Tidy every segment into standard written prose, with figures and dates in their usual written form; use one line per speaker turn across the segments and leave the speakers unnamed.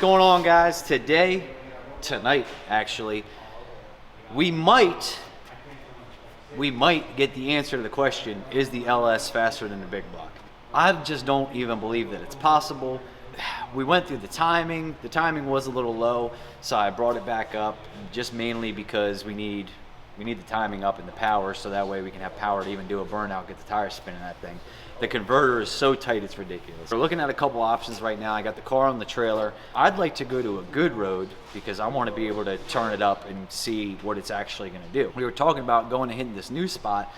going on, guys? Tonight actually, we might get the answer to the question, is the LS faster than the big block? I just don't even believe that it's possible. We went through the timing was a little low, so I brought it back up just mainly because we need the timing up and the power, so that way we can have power to even do a burnout, get the tires spinning that thing. The converter is so tight, it's ridiculous. We're looking at a couple options right now. I got the car on the trailer. I'd like to go to a good road because I want to be able to turn it up and see what it's actually going to do. We were talking about going and hitting this new spot.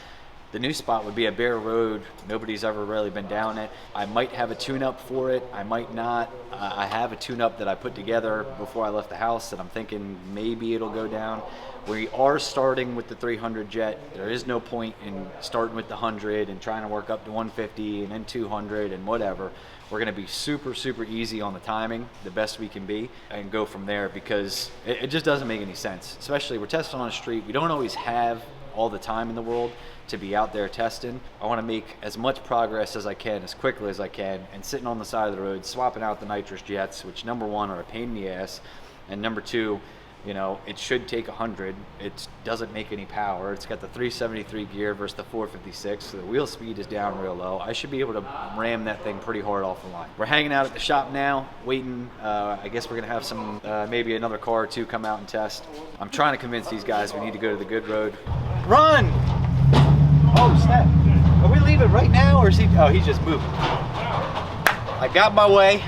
The new spot would be a bare road. Nobody's ever really been down it. I might have a tune-up for it. I might not. I have a tune-up that I put together before I left the house that I'm thinking maybe it'll go down. We are starting with the 300 jet. There is no point in starting with the 100 and trying to work up to 150 and then 200 and whatever. We're going to be super, super easy on the timing, the best we can be, and go from there because it just doesn't make any sense. Especially we're testing on the street. We don't always have all the time in the world to be out there testing. I want to make as much progress as I can, as quickly as I can, and sitting on the side of the road, swapping out the nitrous jets, which number one are a pain in the ass, and number two, you know, it should take 100. It doesn't make any power. It's got the 373 gear versus the 456, so the wheel speed is down real low. I should be able to ram that thing pretty hard off the line. We're hanging out at the shop now, waiting. I guess we're gonna have some, maybe another car or two come out and test. I'm trying to convince these guys we need to go to the good road. Run! Oh snap! Are we leaving right now, or is he? Oh, he's just moving. I got my way,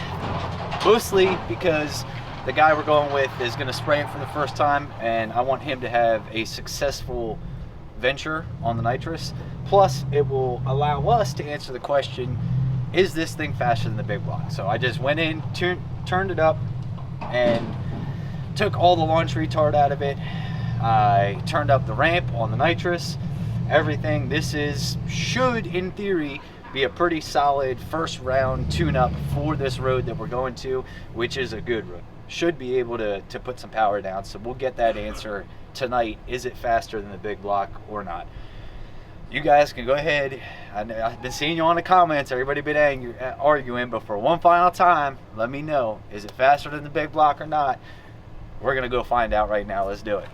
mostly because the guy we're going with is going to spray it for the first time, and I want him to have a successful venture on the nitrous. Plus, it will allow us to answer the question, is this thing faster than the big block? So I just went in, turned it up, and took all the launch retard out of it. I turned up the ramp on the nitrous, everything. This should, in theory, be a pretty solid first round tune-up for this road that we're going to, which is a good road. Should be able to put some power down, so we'll get that answer tonight. Is it faster than the big block or not? You guys can go ahead. I've been seeing you on the comments, everybody been arguing, but for one final time, let me know, is it faster than the big block or not? We're gonna go find out right now. Let's do it.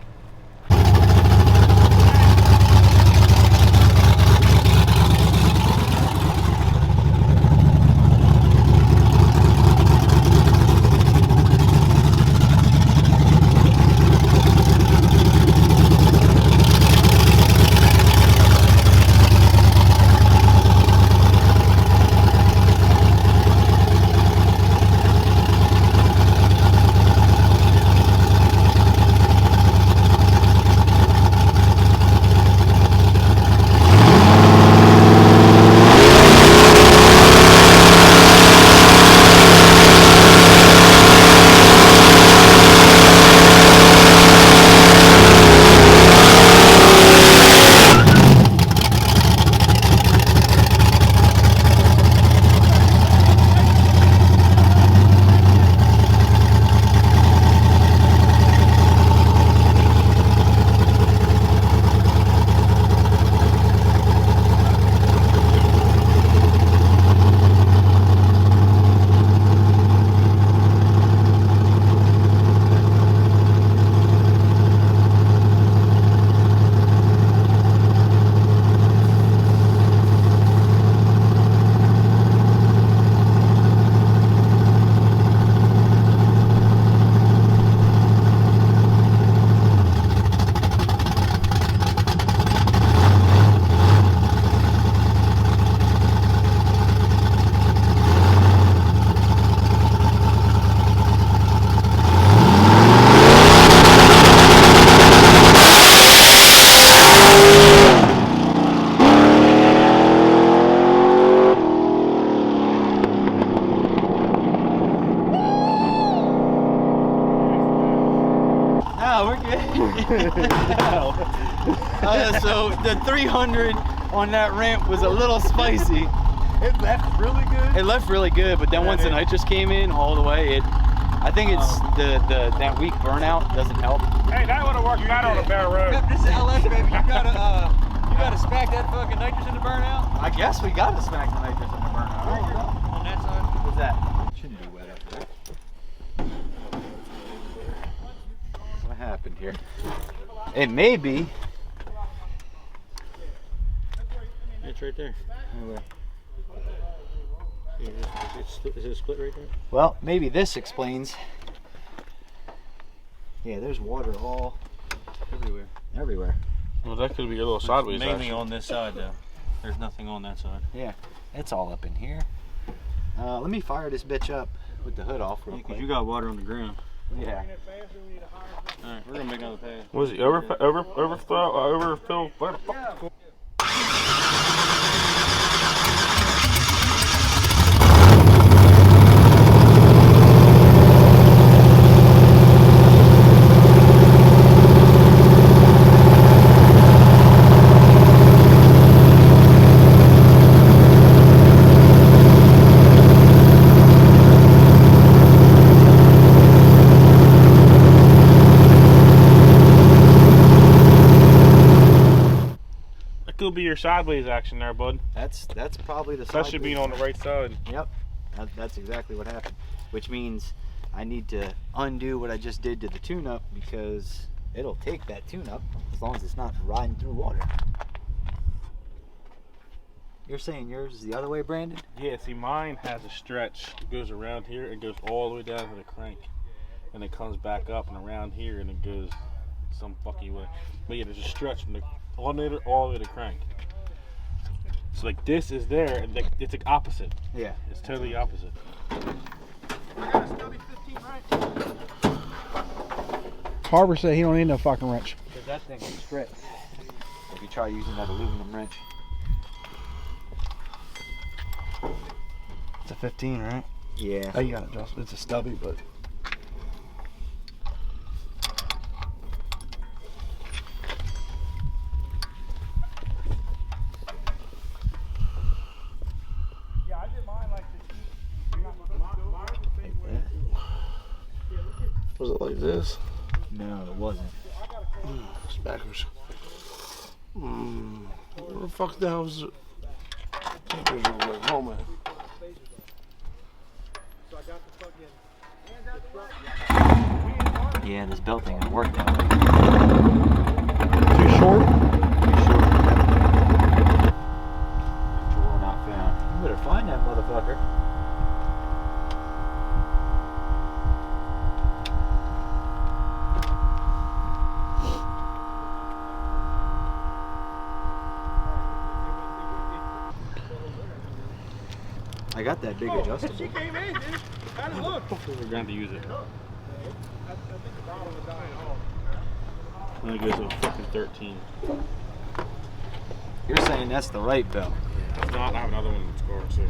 So the 300 on that ramp was a little spicy.
It left really good.
It left really good, but then once the nitrous came in all the way, I think it's that weak burnout doesn't help.
Hey, that would have worked better on a bare road.
This is LS, baby. You gotta smack that fucking nitrous in the burnout.
I guess we gotta smack the nitrous in the burnout.
On that side.
What's that?
Shouldn't be wet up there.
here. It may be.
It's right there. Is it split right there?
Well, maybe this explains. Yeah, there's water all everywhere.
Well, that could be a little sideways.
Mainly
action.
on this side though. There's nothing on that side.
Yeah, it's all up in here. Let me fire this bitch up with the hood off real
Because
quick.
you got water on the ground.
Yeah.
Alright, we're gonna make another pass.
Was he overfill? Where the fuck? Could be your sideways action there, bud.
That's probably the
That should be on the right side.
Yep, that's exactly what happened. Which means I need to undo what I just did to the tune-up because it'll take that tune-up as long as it's not riding through water. You're saying yours is the other way, Brandon?
Yeah, see, mine has a stretch. It goes around here, it goes all the way down to the crank. And it comes back up and around here and it goes some fucky way. But yeah, there's a stretch from the alternator all the way to crank. So like this is there and like it's like opposite.
Yeah.
It's totally opposite.
Harbor said he don't need no fucking wrench.
Because that thing is stretched. If you try using that aluminum wrench.
It's a 15, right?
Yeah.
Oh, you got it, Justin. It's a stubby, but
Was it like this?
No, it wasn't.
It's backwards. Where the fuck the hell was it? Oh man.
Yeah, this belt thing has worked out.
too short.
Drawer not found. You better find that motherfucker. I got that big adjustable.
We're going to use it. And it goes to fucking 13.
You're saying that's the right belt.
If not, I have another one that's scored too.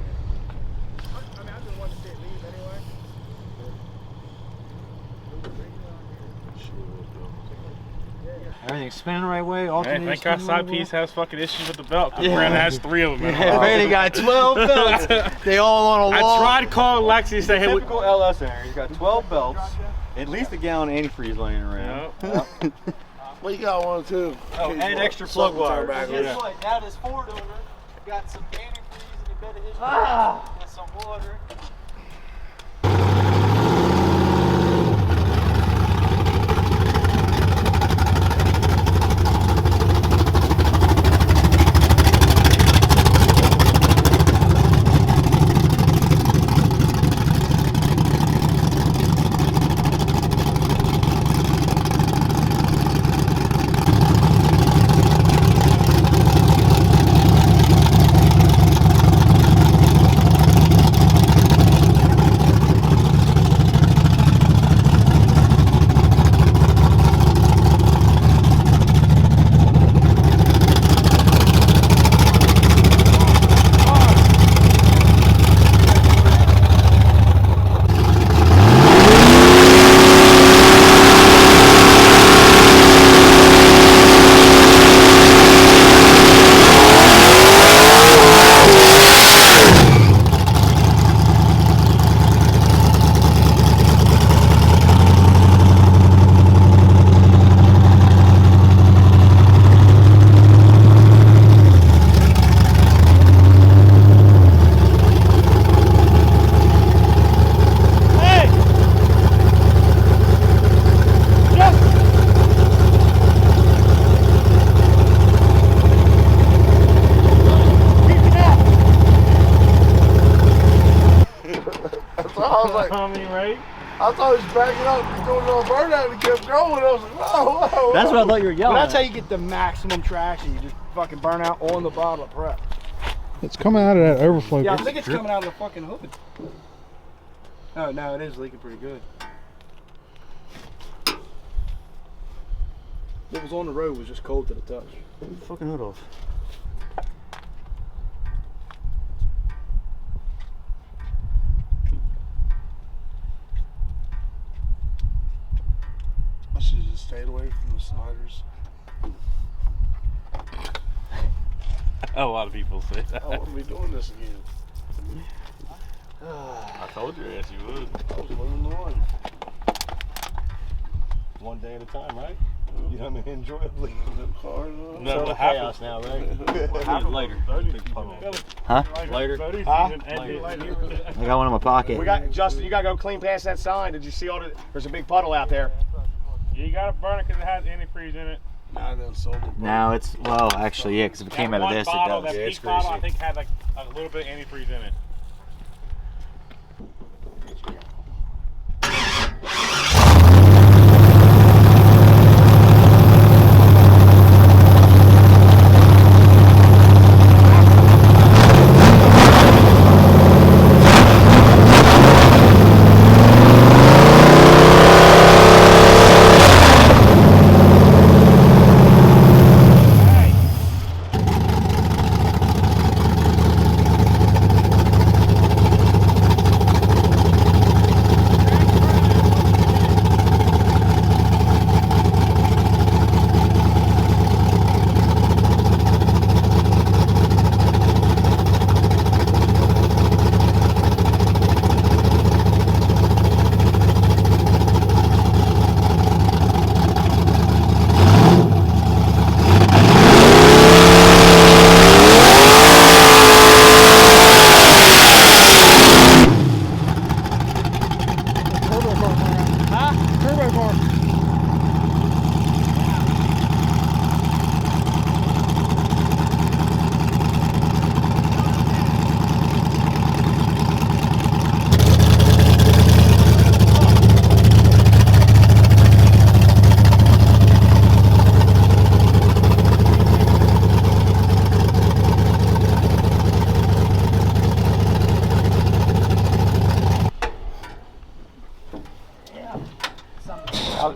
Everything's spinning the right way.
Hey,
Alternating.
thank God side piece has fucking issues with the belt. Cause Brandon has 3 of them.
Yeah, Brandon got 12 belts. They all on a
I
wall.
tried calling Lexi to say, hey,
Typical LS owner. He's got 12 belts, at least a gallon of antifreeze laying around.
Well, you got one too.
Oh, and an extra plug wire.
Guess what? Now this Ford owner got some antifreeze in the bed of his truck and some water.
I thought he was backing up and doing a little burnout and he kept going. I was like, whoa, whoa.
That's what I thought you were yelling.
But that's how you get the maximum traction. You just fucking burn out on the bottle of prep.
It's coming out of that overflow.
Yeah, I think it's coming out of the fucking hood. Oh, no, it is leaking pretty good. What was on the road was just cold to the touch.
Take the fucking hood off.
I should have just stayed away from the Snyders.
A lot of people say that.
I wouldn't be doing this again.
I told you, yes, you would.
I was living the life.
One day at a time, right? You know what I mean? Enjoy it.
Hard enough.
No, what
chaos
happens
now, right?
what happens later?
Huh?
Later.
Huh?
I got one in my pocket.
We got Justin. You gotta go clean past that sign. Did you see all the? There's a big puddle out there.
You gotta burn it because it has antifreeze in it.
Nah, I done sold it.
Now it's, well, actually, yeah, because if it came out of this, it
That
does.
peak bottle, I think, had like a little bit of antifreeze in it.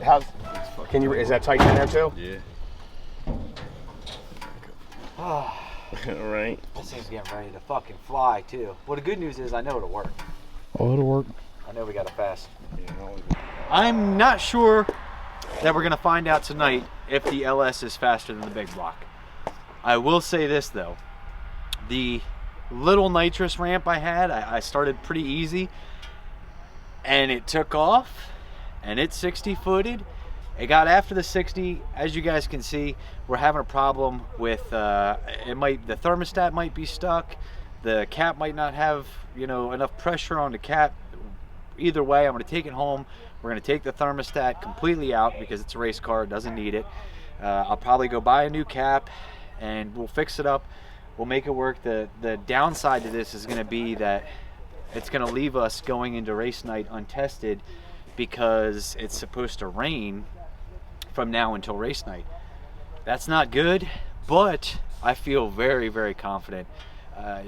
How's? Can you? Is that tight in there too?
Yeah.
Oh,
Right.
this thing's getting ready to fucking fly, too. Well, the good news is I know it'll work.
Oh, it'll work.
I know we got a fast. I'm not sure that we're going to find out tonight if the LS is faster than the big block. I will say this, though. The little nitrous ramp I had, I started pretty easy, and it took off, and it 60-footed. It got after the 60. As you guys can see, we're having a problem with the thermostat might be stuck. The cap might not have, you know, enough pressure on the cap. Either way, I'm going to take it home. We're going to take the thermostat completely out because it's a race car. It doesn't need it. I'll probably go buy a new cap and we'll fix it up. We'll make it work. The downside to this is going to be that it's going to leave us going into race night untested because it's supposed to rain from now until race night. That's not good, but I feel very, very confident.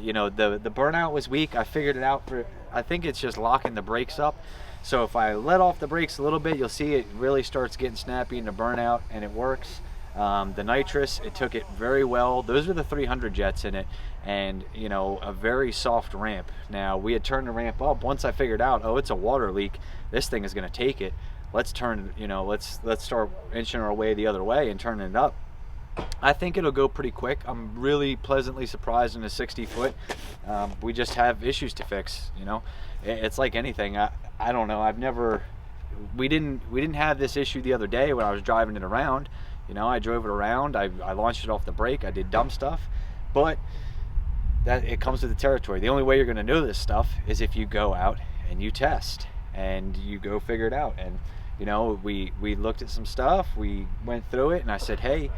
You know, the burnout was weak. I figured it out. I think it's just locking the brakes up. So if I let off the brakes a little bit, you'll see it really starts getting snappy into burnout, and it works. The nitrous, it took it very well. Those are the 300 jets in it, and you know, a very soft ramp. Now we had turned the ramp up. Once I figured out, oh, it's a water leak, this thing is going to take it. Let's turn, you know, let's start inching our way the other way and turning it up. I think it'll go pretty quick. I'm really pleasantly surprised in a 60-foot. We just have issues to fix, you know. It's like anything. I don't know. We didn't have this issue the other day when I was driving it around. You know, I drove it around. I launched it off the brake. I did dumb stuff, but that it comes with the territory. The only way you're going to know this stuff is if you go out and you test and you go figure it out. And you know, we looked at some stuff. We went through it, and I said, hey,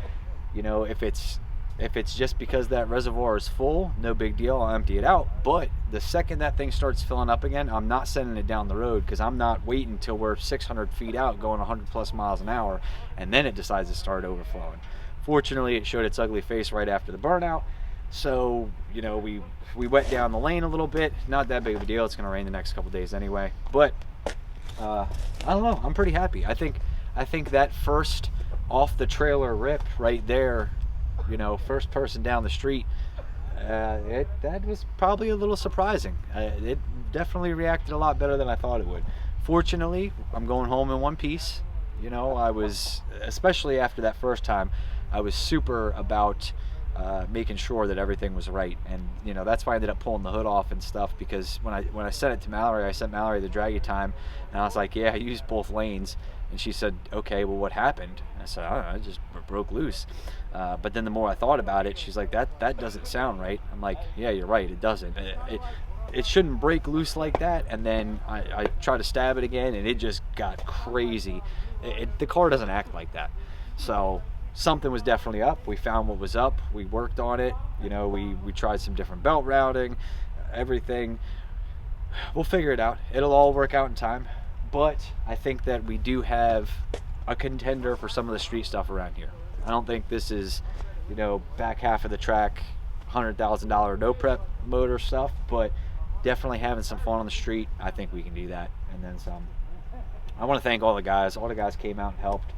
you know, if it's If it's just because that reservoir is full, no big deal, I'll empty it out. But the second that thing starts filling up again, I'm not sending it down the road, because I'm not waiting until we're 600 feet out going 100 plus miles an hour and then it decides to start overflowing. Fortunately, it showed its ugly face right after the burnout. So, you know, we went down the lane a little bit. Not that big of a deal. It's going to rain the next couple days anyway. But I don't know. I'm pretty happy. I think that first off the trailer rip right there, you know, first person down the street, that was probably a little surprising. It definitely reacted a lot better than I thought it would. Fortunately, I'm going home in one piece. You know, I was, especially after that first time, I was super about making sure that everything was right. And, you know, that's why I ended up pulling the hood off and stuff, because when I sent it to Mallory, I sent Mallory the draggy time, and I was like, yeah, I used both lanes. And she said, okay, well, what happened? And I said, I don't know, it just broke loose. But then the more I thought about it, she's like, that doesn't sound right. I'm like, yeah, you're right, it doesn't. It shouldn't break loose like that. And then I tried to stab it again, and it just got crazy. The car doesn't act like that. So something was definitely up. We found what was up. We worked on it. You know, we tried some different belt routing, everything. We'll figure it out. It'll all work out in time. But I think that we do have a contender for some of the street stuff around here. I don't think this is, you know, back half of the track, $100,000 no prep motor stuff, but definitely having some fun on the street. I think we can do that, and then some. I want to thank all the guys. All the guys came out and helped.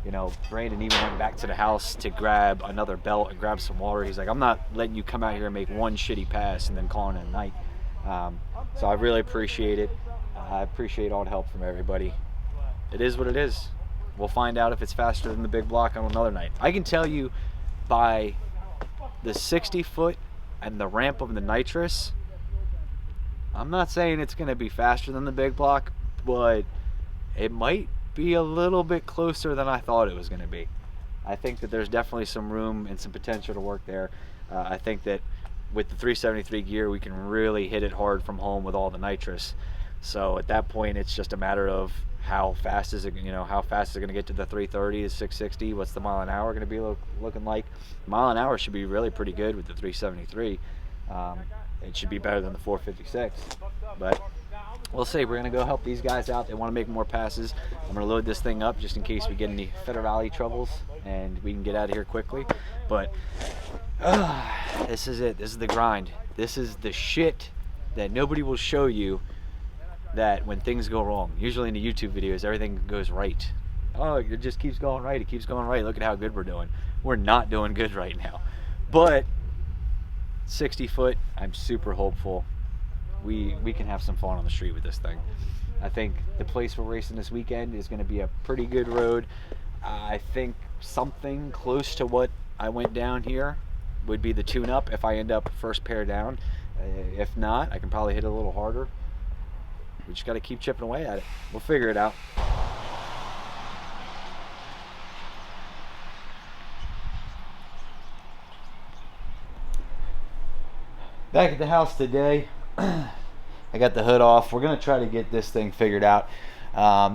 You know, Brandon even went back to the house to grab another belt and grab some water. He's like, I'm not letting you come out here and make one shitty pass and then calling it a night. So I really appreciate it. I appreciate all the help from everybody. It is what it is. We'll find out if it's faster than the big block on another night. I can tell you by the 60 foot and the ramp of the nitrous, I'm not saying it's going to be faster than the big block, but it might be a little bit closer than I thought it was going to be. I think that there's definitely some room and some potential to work there. I think that with the 373 gear, we can really hit it hard from home with all the nitrous. So at that point, it's just a matter of how fast is it, you know, how fast is it going to get to the 330, the 660, what's the mile an hour going to be looking like? Mile an hour should be really pretty good with the 373. It should be better than the 456, but we'll see. We're going to go help these guys out. They want to make more passes. I'm going to load this thing up just in case we get any Federale troubles and we can get out of here quickly. But this is it. This is the grind. This is the shit that nobody will show you, that when things go wrong, usually in the YouTube videos, everything goes right. Oh, it just keeps going right. It keeps going right. Look at how good we're doing. We're not doing good right now. But 60 foot, I'm super hopeful. We can have some fun on the street with this thing. I think the place we're racing this weekend is going to be a pretty good road. I think something close to what I went down here would be the tune-up if I end up first pair down. If not, I can probably hit it a little harder. We just got to keep chipping away at it. We'll figure it out. Back at the house today. I got the hood off. We're going to try to get this thing figured out.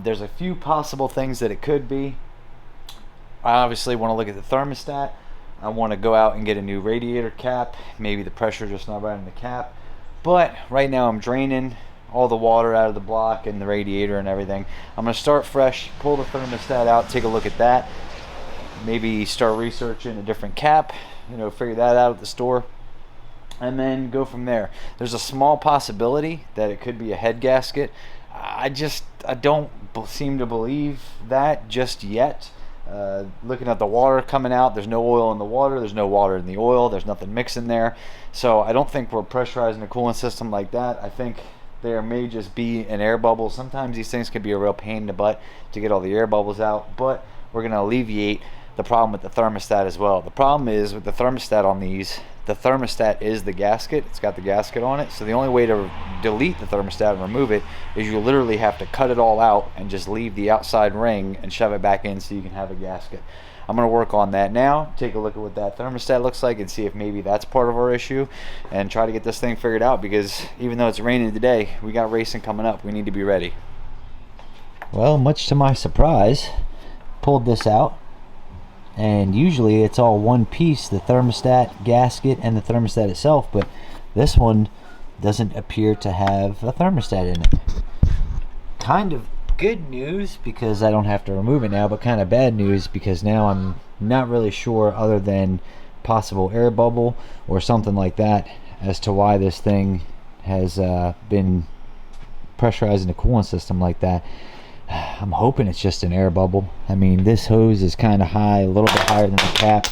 There's a few possible things that it could be. I obviously want to look at the thermostat. I want to go out and get a new radiator cap. Maybe the pressure just not right in the cap. But right now I'm draining all the water out of the block and the radiator and everything. I'm going to start fresh, pull the thermostat out, take a look at that. Maybe start researching a different cap, you know, figure that out at the store, and then go from there. There's a small possibility that it could be a head gasket. I don't seem to believe that just yet. Looking at the water coming out, there's no oil in the water, there's no water in the oil, there's nothing mixing there. So I don't think we're pressurizing a coolant system like that. I think there may just be an air bubble. Sometimes these things can be a real pain in the butt to get all the air bubbles out, but we're going to alleviate the problem with the thermostat as well. The problem is with the thermostat on these, the thermostat is the gasket. It's got the gasket on it. So the only way to delete the thermostat and remove it is you literally have to cut it all out and just leave the outside ring and shove it back in so you can have a gasket. I'm going to work on that now, take a look at what that thermostat looks like and see if maybe that's part of our issue, and try to get this thing figured out, because even though it's raining today, we got racing coming up. We need to be ready. Well, much to my surprise, pulled this out and usually it's all one piece, the thermostat gasket and the thermostat itself, but this one doesn't appear to have a thermostat in it. Kind of good news because I don't have to remove it now, but kind of bad news because now I'm not really sure, other than possible air bubble or something like that, as to why this thing has been pressurizing the coolant system like that. I'm hoping it's just an air bubble. I mean, this hose is kind of high, a little bit higher than the cap.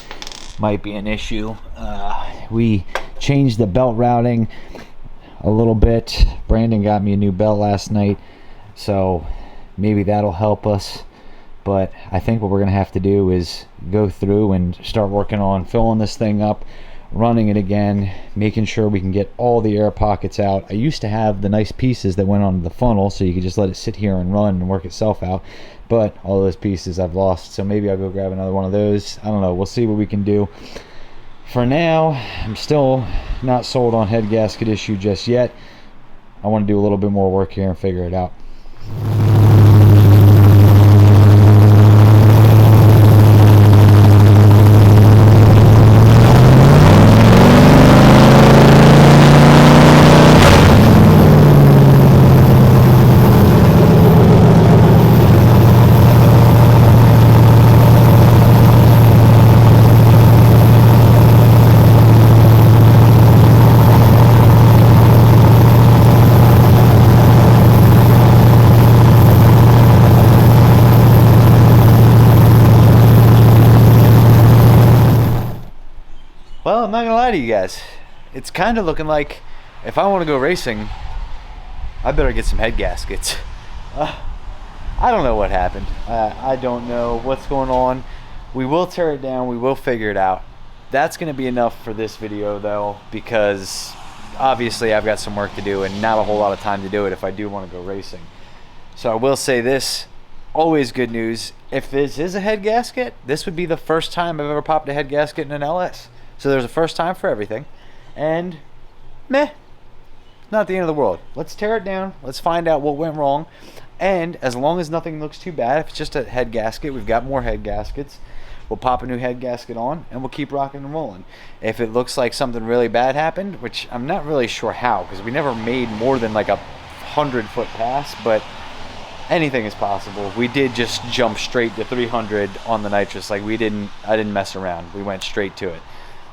Might be an issue. We changed the belt routing a little bit. Brandon got me a new belt last night, so maybe that'll help us. But I think what we're gonna have to do is go through and start working on filling this thing up, running it again, making sure we can get all the air pockets out. I used to have the nice pieces that went on the funnel, so you could just let it sit here and run and work itself out, but all those pieces I've lost, so maybe I'll go grab another one of those. I don't know, we'll see what we can do. For now, I'm still not sold on head gasket issue just yet. I want to do a little bit more work here and figure it out. Well, I'm not gonna lie to you guys. It's kind of looking like if I want to go racing, I better get some head gaskets. I don't know what happened. I don't know what's going on. We will tear it down. We will figure it out. That's gonna be enough for this video though, because obviously I've got some work to do and not a whole lot of time to do it if I do want to go racing. So I will say this, always good news. If this is a head gasket, this would be the first time I've ever popped a head gasket in an LS. So there's a first time for everything, and meh, not the end of the world. Let's tear it down. Let's find out what went wrong. And as long as nothing looks too bad, if it's just a head gasket, we've got more head gaskets. We'll pop a new head gasket on and we'll keep rocking and rolling. If it looks like something really bad happened, which I'm not really sure how, because we never made more than like a 100-foot pass, but anything is possible. We did just jump straight to 300 on the nitrous. Like I didn't mess around. We went straight to it.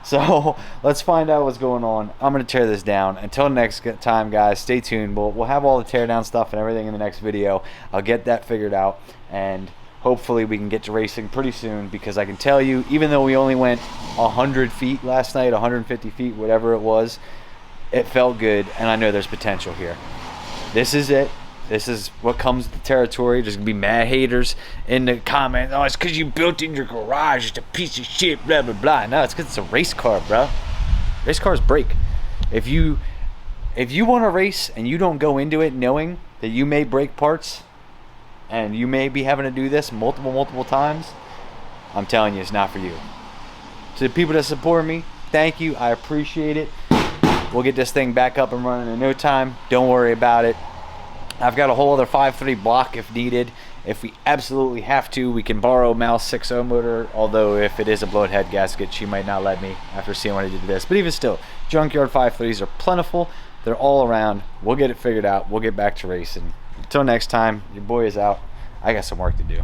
So let's find out what's going on. I'm going to tear this down. Until next time, guys, stay tuned. We'll have all the teardown stuff and everything in the next video. I'll get that figured out, and hopefully we can get to racing pretty soon, because I can tell you, even though we only went 100 feet last night, 150 feet, whatever it was, it felt good, and I know there's potential here. This is it. This is what comes with the territory. There's gonna be mad haters in the comments. Oh, it's because you built in your garage. It's a piece of shit, blah, blah, blah. No, it's because it's a race car, bro. Race cars break. If you want to race and you don't go into it knowing that you may break parts and you may be having to do this multiple times, I'm telling you, it's not for you. To the people that support me, thank you. I appreciate it. We'll get this thing back up and running in no time. Don't worry about it. I've got a whole other 5.3 block if needed. If we absolutely have to, we can borrow Mal's 6.0 motor, although if it is a blown head gasket, she might not let me after seeing what I did to this. But even still, junkyard 5.3s are plentiful. They're all around. We'll get it figured out. We'll get back to racing. Until next time, your boy is out. I got some work to do.